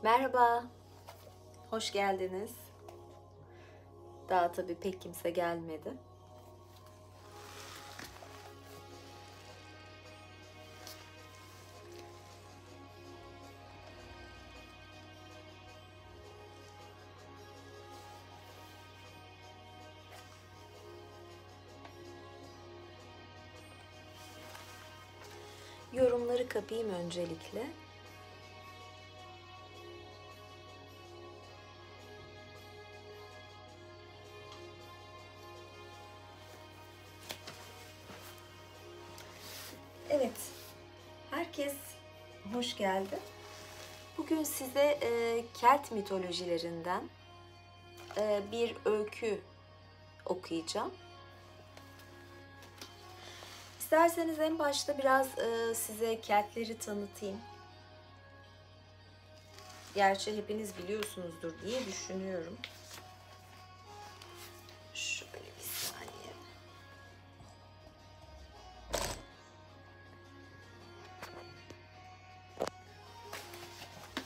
Merhaba, hoş geldiniz. Daha tabii pek kimse gelmedi. Yorumları kapayım öncelikle. Evet, herkes hoş geldi. Bugün size Kelt mitolojilerinden bir öykü okuyacağım. İsterseniz en başta biraz size Keltleri tanıtayım. Gerçi hepiniz biliyorsunuzdur diye düşünüyorum. Şöyle bir saniye.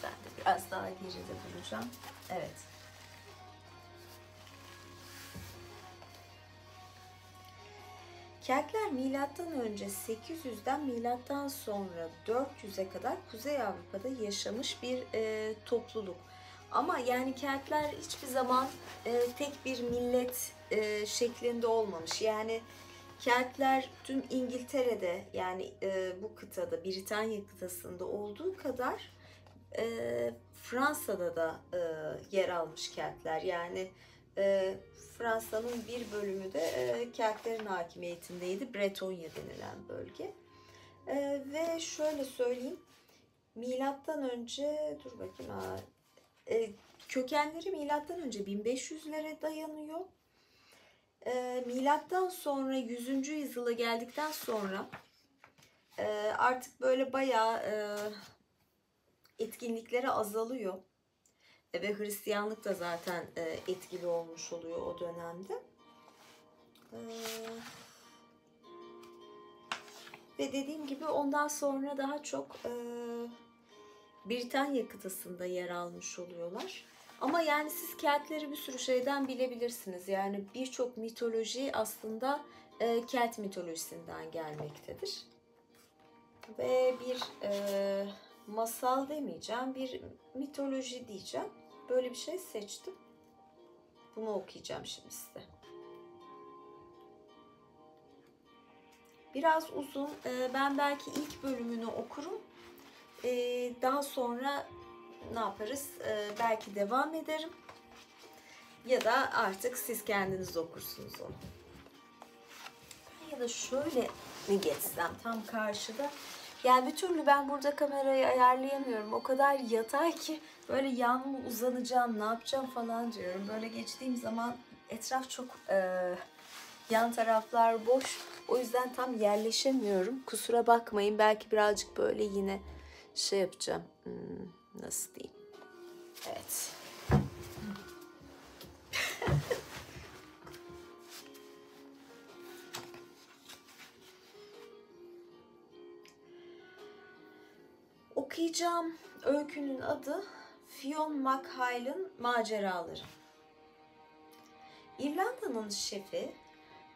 Ben de biraz daha geride duracağım. Evet. Keltler milattan önce 800'den milattan sonra 400'e kadar Kuzey Avrupa'da yaşamış bir topluluk. Ama yani Keltler hiçbir zaman tek bir millet şeklinde olmamış. Yani Keltler tüm İngiltere'de yani bu kıtada, Britanya kıtasında olduğu kadar Fransa'da da yer almış Keltler. Yani Fransa'nın bir bölümü de Keltlerin hakimiyetindeydi. Bretonya denilen bölge. Ve şöyle söyleyeyim, milattan önce dur bakayım kökenleri milattan önce 1500'lere dayanıyor. Milattan sonra 100. yüzyıla geldikten sonra artık böyle bayağı etkinlikleri azalıyor. Ve Hristiyanlık da zaten etkili olmuş oluyor o dönemde. Ve dediğim gibi ondan sonra daha çok Britanya kıtasında yer almış oluyorlar. Ama yani siz Keltleri bir sürü şeyden bilebilirsiniz. Yani birçok mitoloji aslında Kelt mitolojisinden gelmektedir. Ve bir masal demeyeceğim, bir mitoloji diyeceğim. Böyle bir şey seçtim. Bunu okuyacağım şimdi size. Biraz uzun. Ben belki ilk bölümünü okurum. Daha sonra ne yaparız? Belki devam ederim. Ya da artık siz kendiniz okursunuz onu. Ya da şöyle mi geçsem tam karşıda. Yani bir türlü ben burada kamerayı ayarlayamıyorum. O kadar yatay ki böyle yan mı uzanacağım, ne yapacağım falan diyorum. Böyle geçtiğim zaman etraf çok yan taraflar boş. O yüzden tam yerleşemiyorum. Kusura bakmayın. Belki birazcık böyle yine şey yapacağım. Nasıl diyeyim? Evet. Okuyacağım öykünün adı Fionn McHale'ın Maceraları. İrlanda'nın şefi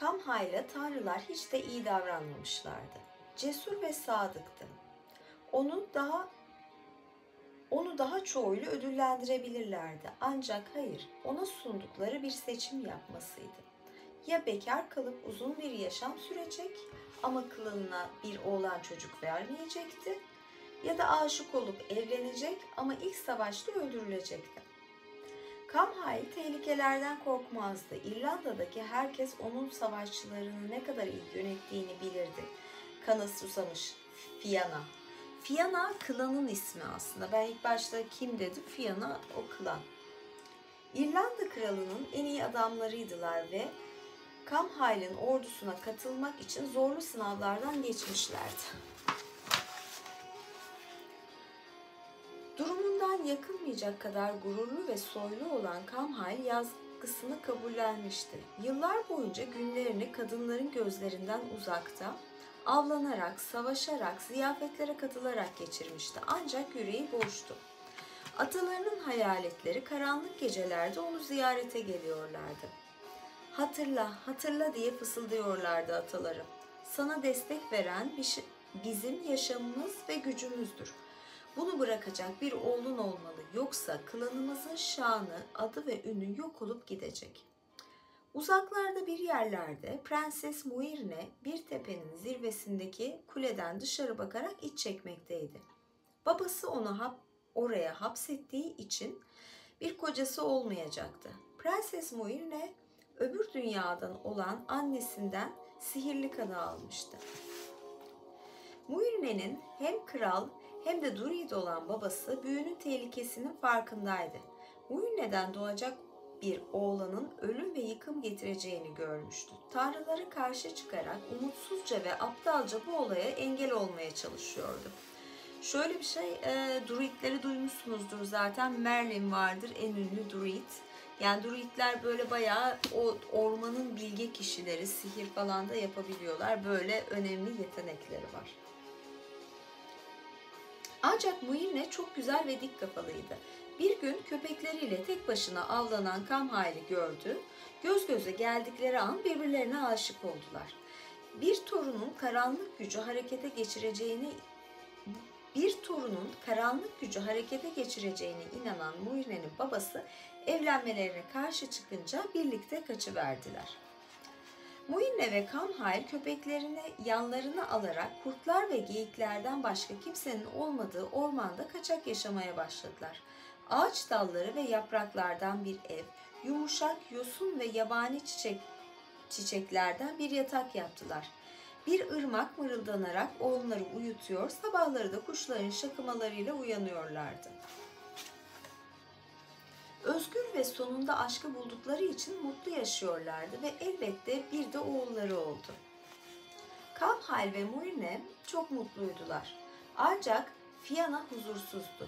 Camhall'a tanrılar hiç de iyi davranmamışlardı. Cesur ve sadıktı. Onu daha çoğuyla ödüllendirebilirlerdi. Ancak hayır, ona sundukları bir seçim yapmasıydı. Ya bekar kalıp uzun bir yaşam sürecek ama klanına bir oğlan çocuk vermeyecekti, ya da aşık olup evlenecek ama ilk savaşta öldürülecekti. Camhall tehlikelerden korkmazdı. İrlanda'daki herkes onun savaşçılarını ne kadar iyi yönettiğini bilirdi. Kanı susamış Fianna. Fianna klanın ismi aslında. Ben ilk başta kim dedim? Fianna o klan. İrlanda kralının en iyi adamlarıydılar ve Camhall'in ordusuna katılmak için zorlu sınavlardan geçmişlerdi. Durumundan yakılmayacak kadar gururlu ve soylu olan Camhall yazgısını kabullenmişti. Yıllar boyunca günlerini kadınların gözlerinden uzakta, avlanarak, savaşarak, ziyafetlere katılarak geçirmişti. Ancak yüreği boştu. Atalarının hayaletleri karanlık gecelerde onu ziyarete geliyorlardı. Hatırla, hatırla diye fısıldıyorlardı ataları. Sana destek veren bizim yaşamımız ve gücümüzdür. Bunu bırakacak bir oğlun olmalı, yoksa klanımızın şanı, adı ve ünü yok olup gidecek. Uzaklarda bir yerlerde Prenses Muirne bir tepenin zirvesindeki kuleden dışarı bakarak iç çekmekteydi. Babası onu oraya hapsettiği için bir kocası olmayacaktı. Prenses Muirne öbür dünyadan olan annesinden sihirli kanı almıştı. Muirne'nin hem kral hem de druid olan babası büyünün tehlikesinin farkındaydı. Muirne'den doğacak bir oğlanın ölüm ve yıkım getireceğini görmüştü. Tanrılara karşı çıkarak umutsuzca ve aptalca bu olaya engel olmaya çalışıyordu. Şöyle bir şey, druidleri duymuşsunuzdur zaten. Merlin vardır, en ünlü druid. Yani druidler böyle bayağı o ormanın bilge kişileri, sihir falan da yapabiliyorlar. Böyle önemli yetenekleri var. Ancak Muirne çok güzel ve dik kafalıydı. Bir gün köpekleriyle tek başına avlanan Kamhail'i gördü. Göz göze geldikleri an birbirlerine aşık oldular. Bir torunun karanlık gücü harekete geçireceğine inanan Muirne'nin babası evlenmelerine karşı çıkınca birlikte kaçıverdiler. Muirne ve Kamhail köpeklerini yanlarına alarak kurtlar ve geyiklerden başka kimsenin olmadığı ormanda kaçak yaşamaya başladılar. Ağaç dalları ve yapraklardan bir ev, yumuşak, yosun ve yabani çiçeklerden bir yatak yaptılar. Bir ırmak mırıldanarak onları uyutuyor, sabahları da kuşların şakımalarıyla uyanıyorlardı. Özgür ve sonunda aşkı buldukları için mutlu yaşıyorlardı ve elbette bir de oğulları oldu. Kamhail ve Muirne çok mutluydular. Ancak Fiona huzursuzdu.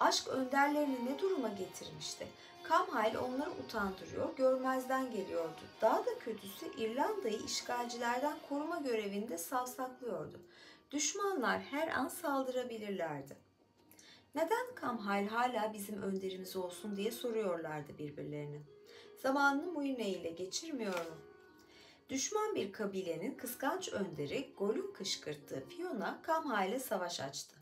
Aşk önderlerini ne duruma getirmişti? Kamhail onları utandırıyor, görmezden geliyordu. Daha da kötüsü İrlanda'yı işgalcilerden koruma görevinde savsaklıyordu. Düşmanlar her an saldırabilirlerdi. Neden Kamhail hala bizim önderimiz olsun diye soruyorlardı birbirlerine. Zamanını Muirne ile geçirmiyor mu? Düşman bir kabilenin kıskanç önderi Gol'un kışkırttığı Fiona Kamhail'e savaş açtı.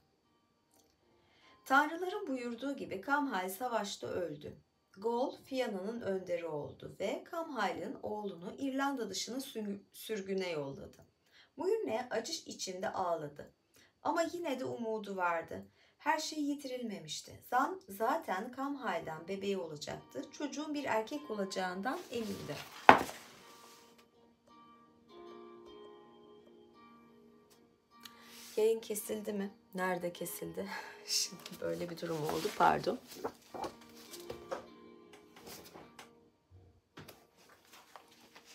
Tanrıların buyurduğu gibi Kamhail savaşta öldü. Gol Fiona'nın önderi oldu ve Kamhail'in oğlunu İrlanda dışına sürgüne yolladı. Muirne acı içinde ağladı. Ama yine de umudu vardı. Her şey yitirilmemişti. Zaten Kamhail'den bebeği olacaktı. Çocuğun bir erkek olacağından emindi. Yayın kesildi mi? Nerede kesildi? Şimdi böyle bir durum oldu. Pardon.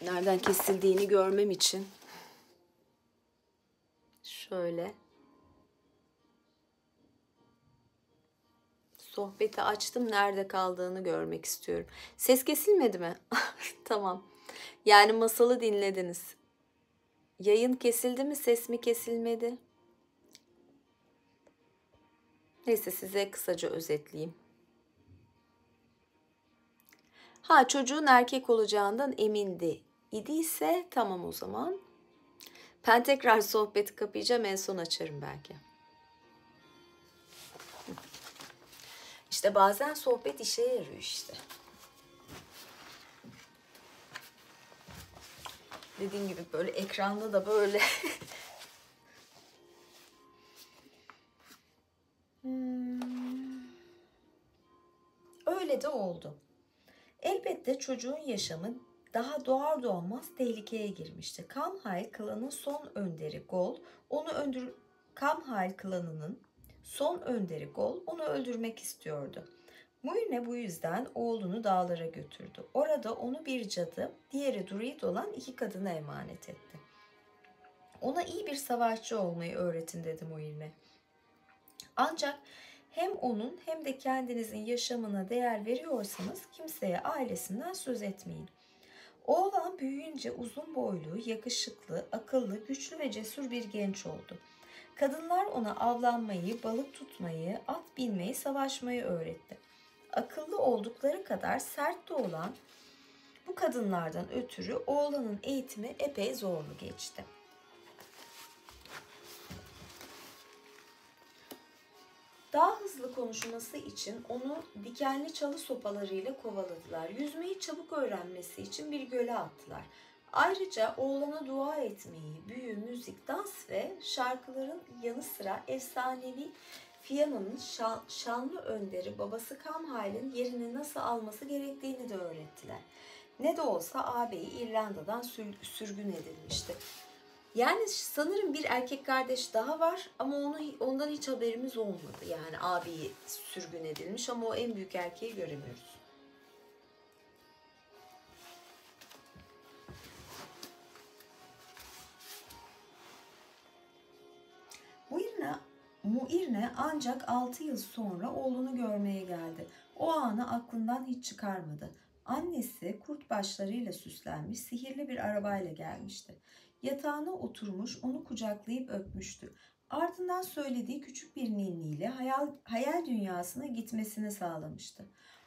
Nereden kesildiğini görmem için şöyle sohbeti açtım. Nerede kaldığını görmek istiyorum. Ses kesilmedi mi? Tamam. Yani masalı dinlediniz. Yayın kesildi mi? Ses mi kesilmedi? Neyse size kısaca özetleyeyim. Çocuğun erkek olacağından emindi. İdiyse tamam o zaman. Ben tekrar sohbeti kapayacağım. En son açarım belki. İşte bazen sohbet işe yarıyor işte. Dediğim gibi böyle ekranda da böyle öyle de oldu. Elbette çocuğun yaşamı daha doğar doğmaz tehlikeye girmişti. Kamhail klanının son önderi Gol, Kamhail klanının son önderi Gol onu öldürmek istiyordu. Muirne bu yüzden oğlunu dağlara götürdü. Orada onu bir cadı, diğeri druid olan iki kadına emanet etti. Ona iyi bir savaşçı olmayı öğretin dedi Muirne. Ancak hem onun hem de kendinizin yaşamına değer veriyorsanız kimseye ailesinden söz etmeyin. Oğlan büyüyünce uzun boylu, yakışıklı, akıllı, güçlü ve cesur bir genç oldu. Kadınlar ona avlanmayı, balık tutmayı, at binmeyi, savaşmayı öğretti. Akıllı oldukları kadar sert de olan bu kadınlardan ötürü oğlanın eğitimi epey zorlu geçti. Daha hızlı konuşması için onu dikenli çalı sopalarıyla kovaladılar. Yüzmeyi çabuk öğrenmesi için bir göle attılar. Ayrıca oğlana dua etmeyi, büyü, müzik, dans ve şarkıların yanı sıra efsanevi Fiona'nın şanlı önderi babası Camhail'in yerini nasıl alması gerektiğini de öğrettiler. Ne de olsa ağabeyi İrlanda'dan sürgün edilmişti. Yani sanırım bir erkek kardeş daha var ama ondan hiç haberimiz olmadı. Yani abiyi sürgün edilmiş ama o en büyük erkeği göremiyoruz. Muirne ancak 6 yıl sonra oğlunu görmeye geldi. O anı aklından hiç çıkarmadı. Annesi kurt başlarıyla süslenmiş sihirli bir arabayla gelmişti. Yatağına oturmuş onu kucaklayıp öpmüştü. Ardından söylediği küçük bir ninniyle hayal dünyasına gitmesini sağlamıştı.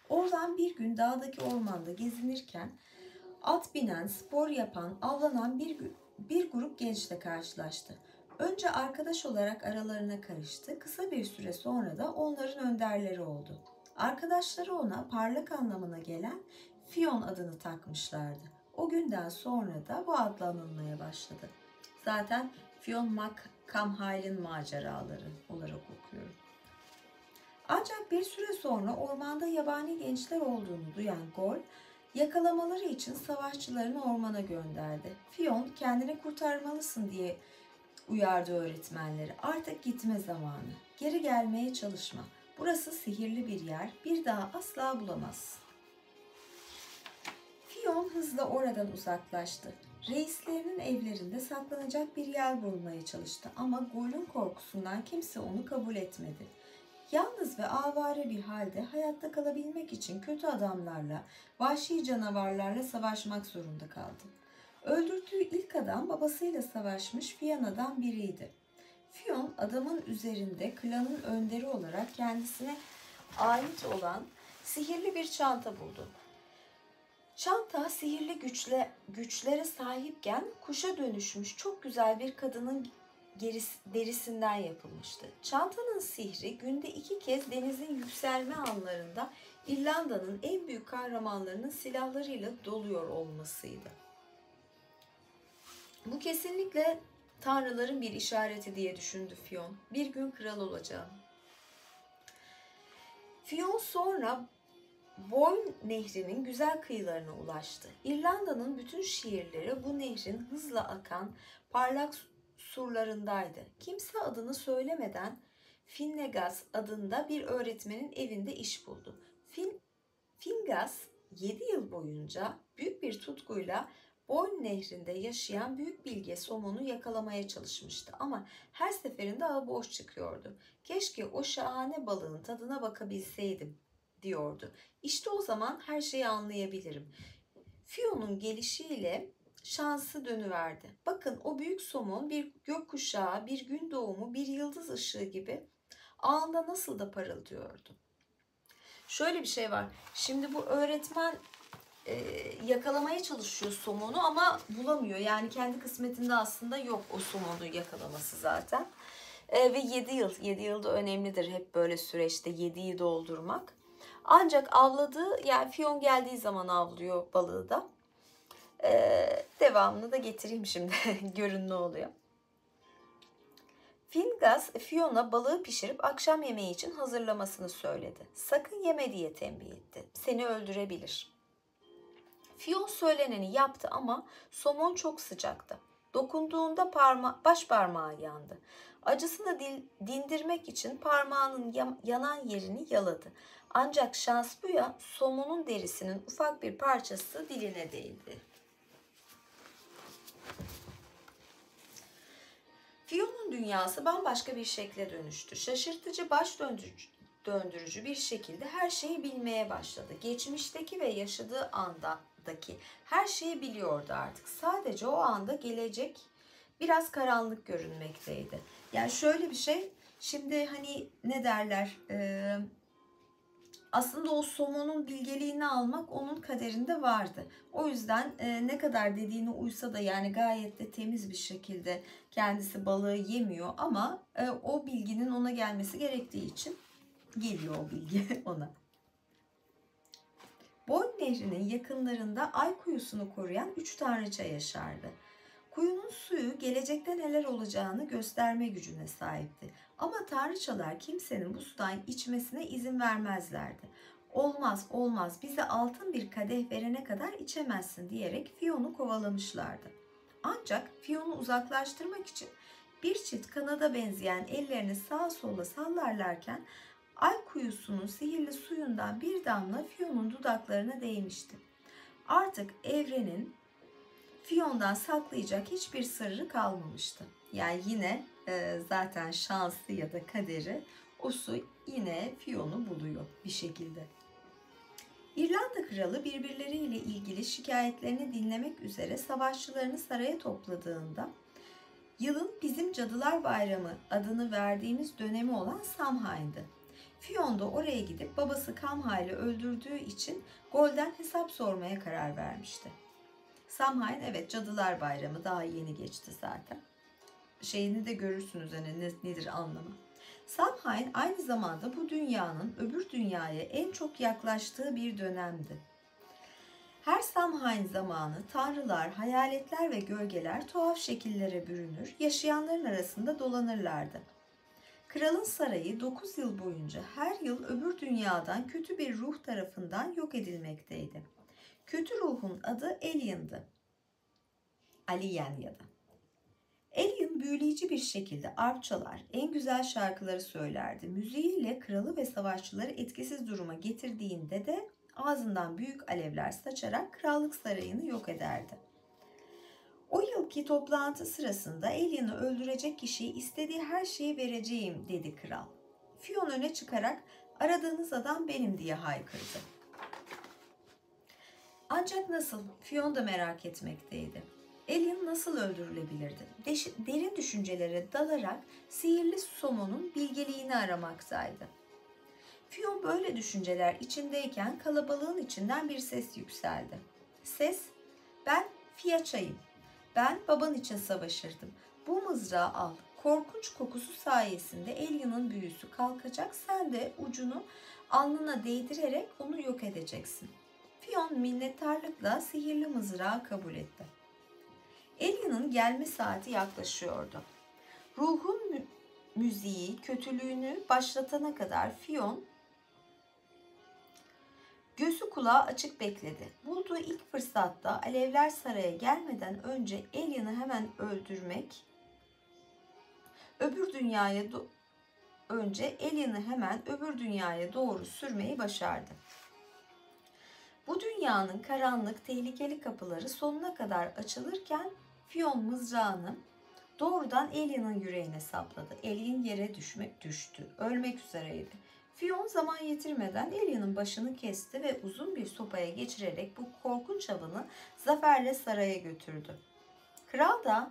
Oradan bir gün dağdaki ormanda gezinirken at binen, spor yapan, avlanan bir grup gençle karşılaştı. Önce arkadaş olarak aralarına karıştı. Kısa bir süre sonra da onların önderleri oldu. Arkadaşları ona parlak anlamına gelen Fionn adını takmışlardı. O günden sonra da bu adla anılmaya başladı. Zaten Fionn Camhail'in maceraları olarak okuyorum. Ancak bir süre sonra ormanda yabani gençler olduğunu duyan Gol, yakalamaları için savaşçılarını ormana gönderdi. Fionn kendini kurtarmalısın diye uyardı öğretmenleri. Artık gitme zamanı. Geri gelmeye çalışma. Burası sihirli bir yer. Bir daha asla bulamazsın. Fionn hızla oradan uzaklaştı. Reislerinin evlerinde saklanacak bir yer bulmaya çalıştı ama Gol'ün korkusundan kimse onu kabul etmedi. Yalnız ve avare bir halde hayatta kalabilmek için kötü adamlarla, vahşi canavarlarla savaşmak zorunda kaldı. Öldürdüğü ilk adam babasıyla savaşmış Fiona'dan biriydi. Fionn adamın üzerinde klanın önderi olarak kendisine ait olan sihirli bir çanta buldu. Çanta sihirli güçlere sahipken kuşa dönüşmüş çok güzel bir kadının derisinden yapılmıştı. Çantanın sihri günde 2 kez denizin yükselme anlarında İrlanda'nın en büyük kahramanlarının silahlarıyla doluyor olmasıydı. Bu kesinlikle tanrıların bir işareti diye düşündü Fionn. Bir gün kral olacağım. Fionn sonra Boyne Nehri'nin güzel kıyılarına ulaştı. İrlanda'nın bütün şiirleri bu nehrin hızla akan parlak surlarındaydı. Kimse adını söylemeden Finnegas adında bir öğretmenin evinde iş buldu. Finnegas 7 yıl boyunca büyük bir tutkuyla Boyne Nehri'nde yaşayan büyük bilge somonu yakalamaya çalışmıştı ama her seferinde ağı boş çıkıyordu. Keşke o şahane balığın tadına bakabilseydim diyordu. İşte o zaman her şeyi anlayabilirim. Fionn'un gelişiyle şansı dönüverdi. Bakın o büyük somon bir gökkuşağı, bir gün doğumu, bir yıldız ışığı gibi ağında nasıl da parıldıyordu. Şöyle bir şey var. Şimdi bu öğretmen yakalamaya çalışıyor somonu ama bulamıyor. Yani kendi kısmetinde aslında yok o somonu yakalaması zaten. Ve 7 yıl da önemlidir hep böyle süreçte 7'yi doldurmak. Ancak avladığı, yani Fionn geldiği zaman avlıyor balığı da. Devamını da getireyim şimdi. Görün ne oluyor. Finnegas Fionn'a balığı pişirip akşam yemeği için hazırlamasını söyledi. Sakın yeme diye tembih etti. Seni öldürebilir. Fionn söyleneni yaptı ama somon çok sıcaktı. Dokunduğunda baş parmağı yandı. Acısını dindirmek için parmağının yanan yerini yaladı. Ancak şans bu ya, somonun derisinin ufak bir parçası diline değdi. Fionn'un dünyası bambaşka bir şekle dönüştü. Şaşırtıcı, baş döndürücü bir şekilde her şeyi bilmeye başladı. Geçmişteki ve yaşadığı andaki her şeyi biliyordu artık. Sadece o anda gelecek biraz karanlık görünmekteydi. Yani şöyle bir şey, şimdi hani ne derler, aslında o somonun bilgeliğini almak onun kaderinde vardı. O yüzden ne kadar dediğine uysa da, yani gayet de temiz bir şekilde kendisi balığı yemiyor ama o bilginin ona gelmesi gerektiği için geliyor o bilgi ona. Boyne Nehri'nin yakınlarında Ay kuyusunu koruyan 3 tanrıça yaşardı. Kuyunun suyu gelecekte neler olacağını gösterme gücüne sahipti. Ama tanrıçalar kimsenin bu sudan içmesine izin vermezlerdi. Olmaz, olmaz, bize altın bir kadeh verene kadar içemezsin diyerek Fion'u kovalamışlardı. Ancak Fion'u uzaklaştırmak için bir çift kanada benzeyen ellerini sağa sola sallarlarken Ay kuyusunun sihirli suyundan bir damla Fion'un dudaklarına değmişti. Artık evrenin Fion'dan saklayacak hiçbir sırrı kalmamıştı. Yani yine zaten şansı ya da kaderi, o su yine Fion'u buluyor bir şekilde. İrlanda kralı birbirleriyle ilgili şikayetlerini dinlemek üzere savaşçılarını saraya topladığında, yılın bizim Cadılar Bayramı adını verdiğimiz dönemi olan Samhain'di. Fionn da oraya gidip babası Kamhail'i öldürdüğü için Gol'den hesap sormaya karar vermişti. Samhain, evet, Cadılar Bayramı daha yeni geçti zaten. Şeyini de görürsünüz hani nedir anlamı. Samhain aynı zamanda bu dünyanın öbür dünyaya en çok yaklaştığı bir dönemdi. Her Samhain zamanı tanrılar, hayaletler ve gölgeler tuhaf şekillere bürünür, yaşayanların arasında dolanırlardı. Kralın sarayı 9 yıl boyunca her yıl öbür dünyadan kötü bir ruh tarafından yok edilmekteydi. Kötü ruhun adı Alien'dı. Alien ya da. Alien büyüleyici bir şekilde arp çalar, en güzel şarkıları söylerdi. Müziğiyle kralı ve savaşçıları etkisiz duruma getirdiğinde de ağzından büyük alevler saçarak krallık sarayını yok ederdi. O yılki toplantı sırasında Alien'ı öldürecek kişiye istediği her şeyi vereceğim dedi kral. Fionn öne çıkarak aradığınız adam benim diye haykırdı. Ancak nasıl? Fionn da merak etmekteydi. Alien nasıl öldürülebilirdi? Derin düşüncelere dalarak sihirli somonun bilgeliğini aramaktaydı. Fionn böyle düşünceler içindeyken kalabalığın içinden bir ses yükseldi. Ses, ben Fiyaça'yım. Ben baban için savaşırdım. Bu mızrağı al. Korkunç kokusu sayesinde Alien'ın büyüsü kalkacak. Sen de ucunu alnına değdirerek onu yok edeceksin. Fionn minnettarlıkla sihirli mızrağı kabul etti. Alien'ın gelme saati yaklaşıyordu. Ruhun müziği kötülüğünü başlatana kadar Fionn gözü kulağı açık bekledi. Bulduğu ilk fırsatta alevler saraya gelmeden önce Alien'ı hemen öldürmek, öbür dünyaya doğru sürmeyi başardı. Bu dünyanın karanlık, tehlikeli kapıları sonuna kadar açılırken Fionn mızrağını doğrudan Alien'ın yüreğine sapladı. Alien yere düştü. Ölmek üzereydi. Fionn zaman yitirmeden Alien'ın başını kesti ve uzun bir sopaya geçirerek bu korkunç avını zaferle saraya götürdü. Kral da,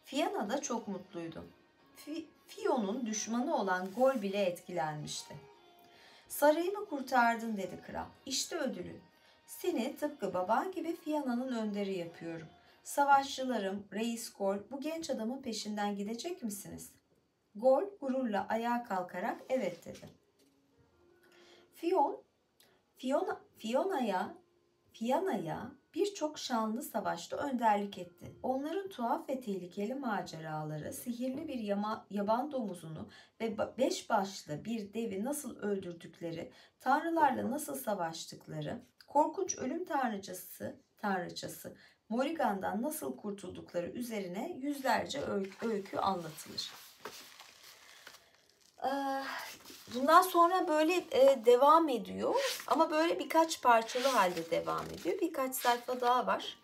Fiona da çok mutluydu. Fionn'un düşmanı olan Gol bile etkilenmişti. Sarayımı kurtardın dedi kral. İşte ödülün. Seni tıpkı baban gibi Fiona'nın önderi yapıyorum. Savaşçılarım, Reis Gol, bu genç adamın peşinden gidecek misiniz? Gol gururla ayağa kalkarak evet dedi. Fiona'ya birçok şanlı savaşta önderlik etti. Onların tuhaf ve tehlikeli maceraları, sihirli bir yaban domuzunu ve 5 başlı bir devi nasıl öldürdükleri, tanrılarla nasıl savaştıkları, korkunç ölüm tanrıçası Morrigan'dan nasıl kurtuldukları üzerine yüzlerce öykü anlatılır. Bundan sonra böyle devam ediyor ama böyle birkaç parçalı halde devam ediyor. Birkaç sayfa daha var.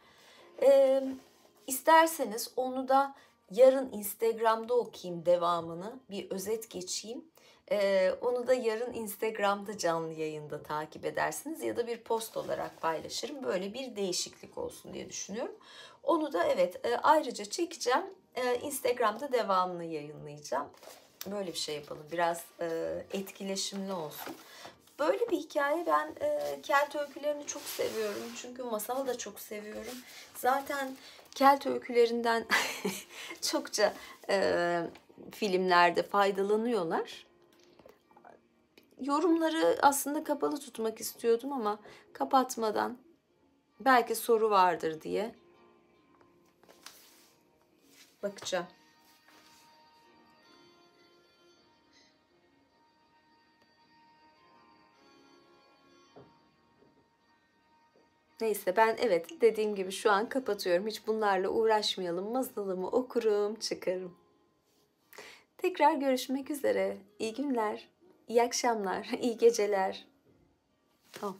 İsterseniz onu da yarın Instagram'da okuyayım devamını. Bir özet geçeyim. Onu da yarın Instagram'da canlı yayında takip edersiniz ya da bir post olarak paylaşırım. Böyle bir değişiklik olsun diye düşünüyorum. Onu da evet ayrıca çekeceğim. Instagram'da devamını yayınlayacağım. Böyle bir şey yapalım. Biraz etkileşimli olsun. Böyle bir hikaye. Ben Kelt öykülerini çok seviyorum. Çünkü masal da çok seviyorum. Zaten Kelt öykülerinden çokça filmlerde faydalanıyorlar. Yorumları aslında kapalı tutmak istiyordum ama kapatmadan, belki soru vardır diye bakacağım. Neyse, ben evet, dediğim gibi şu an kapatıyorum. Hiç bunlarla uğraşmayalım. Masalımı okurum, çıkarım. Tekrar görüşmek üzere. İyi günler, iyi akşamlar, iyi geceler. Tamam.